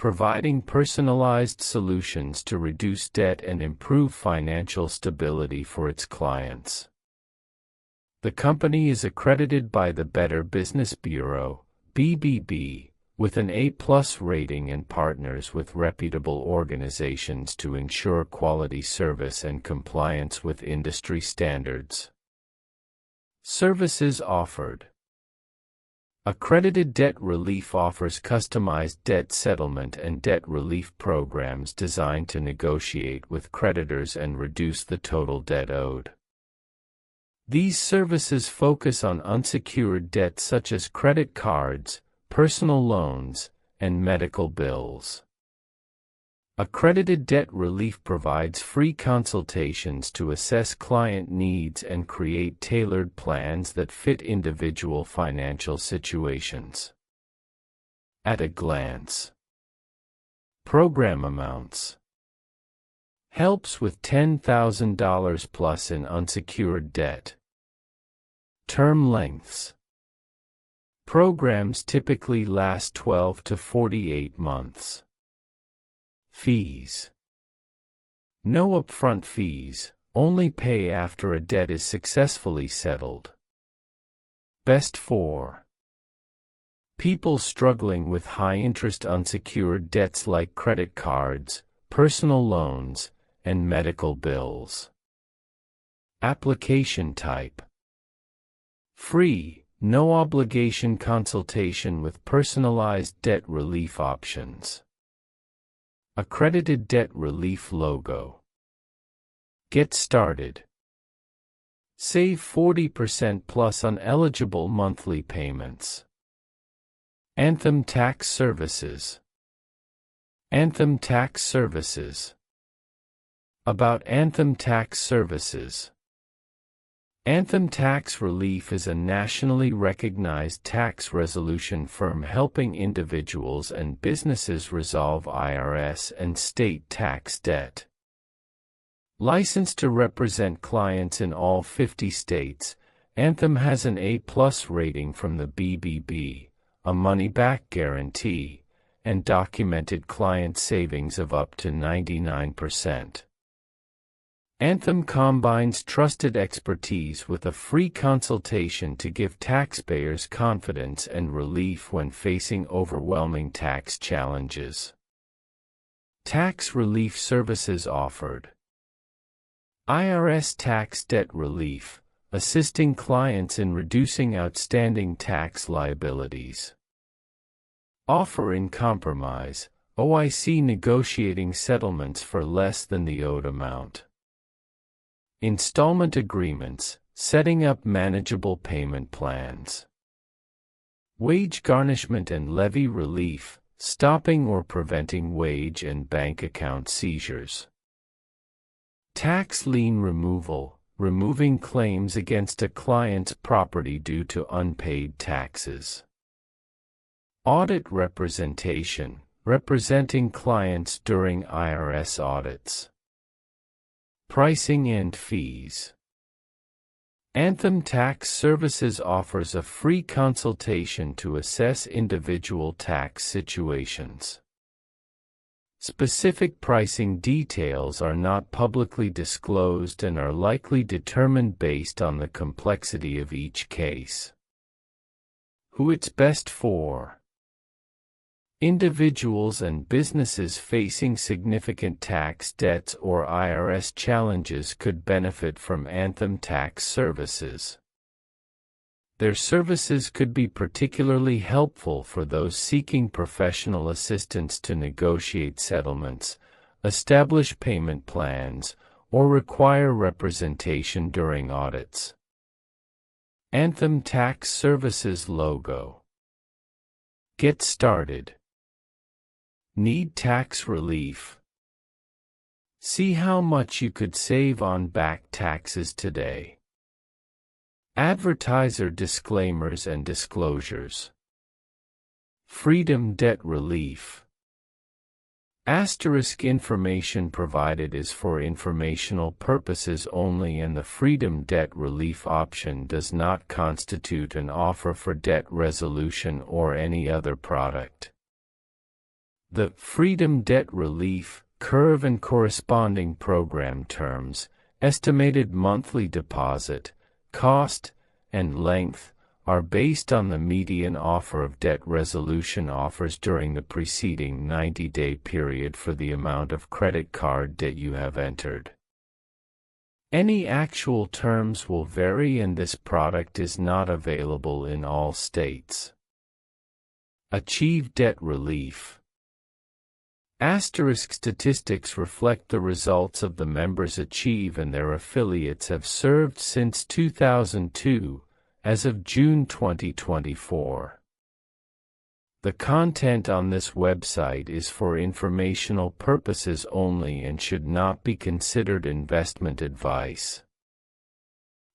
providing personalized solutions to reduce debt and improve financial stability for its clients. The company is accredited by the Better Business Bureau, BBB, with an A+ rating and partners with reputable organizations to ensure quality service and compliance with industry standards. Services offered. Accredited Debt Relief offers customized debt settlement and debt relief programs designed to negotiate with creditors and reduce the total debt owed. These services focus on unsecured debt such as credit cards, personal loans, and medical bills. Accredited Debt Relief provides free consultations to assess client needs and create tailored plans that fit individual financial situations. At a glance. Program amounts. Helps with $10,000 plus in unsecured debt. Term lengths. Programs typically last 12 to 48 months. Fees. No upfront fees, only pay after a debt is successfully settled. Best for people struggling with high-interest unsecured debts like credit cards, personal loans, and medical bills. Application type. Free. No obligation consultation with personalized debt relief options. Accredited Debt Relief logo. Get started. Save 40% plus on eligible monthly payments. Anthem Tax Services. Anthem Tax Services. About Anthem Tax Services. Anthem Tax Relief is a nationally recognized tax resolution firm helping individuals and businesses resolve IRS and state tax debt. Licensed to represent clients in all 50 states, Anthem has an A+ rating from the BBB, a money-back guarantee, and documented client savings of up to 99%. Anthem combines trusted expertise with a free consultation to give taxpayers confidence and relief when facing overwhelming tax challenges. Tax relief services offered. IRS tax debt relief, assisting clients in reducing outstanding tax liabilities. Offer in compromise, OIC negotiating settlements for less than the owed amount. Installment agreements, setting up manageable payment plans. Wage garnishment and levy relief, stopping or preventing wage and bank account seizures. Tax lien removal, removing claims against a client's property due to unpaid taxes. Audit representation, representing clients during IRS audits. Pricing and fees. Anthem Tax Services offers a free consultation to assess individual tax situations. Specific pricing details are not publicly disclosed and are likely determined based on the complexity of each case. Who it's best for. Individuals and businesses facing significant tax debts or IRS challenges could benefit from Anthem Tax Services. Their services could be particularly helpful for those seeking professional assistance to negotiate settlements, establish payment plans, or require representation during audits. Anthem Tax Services logo. Get started. Need tax relief? See how much you could save on back taxes today. Advertiser disclaimers and disclosures. Freedom Debt Relief. Asterisk information provided is for informational purposes only, and the Freedom Debt Relief option does not constitute an offer for debt resolution or any other product. The Freedom Debt Relief Curve and corresponding program terms, estimated monthly deposit, cost, and length are based on the median offer of debt resolution offers during the preceding 90-day period for the amount of credit card debt you have entered. Any actual terms will vary, and this product is not available in all states. Achieve debt relief. Asterisk statistics reflect the results of the members Achieve and their affiliates have served since 2002, as of June 2024. The content on this website is for informational purposes only and should not be considered investment advice.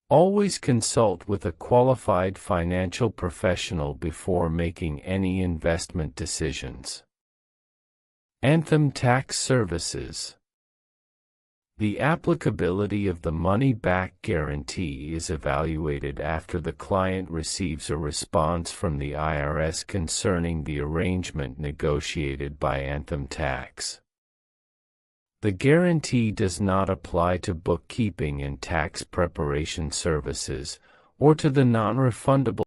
Always consult with a qualified financial professional before making any investment decisions. Anthem Tax Services. The applicability of the money-back guarantee is evaluated after the client receives a response from the IRS concerning the arrangement negotiated by Anthem Tax. The guarantee does not apply to bookkeeping and tax preparation services, or to the non-refundable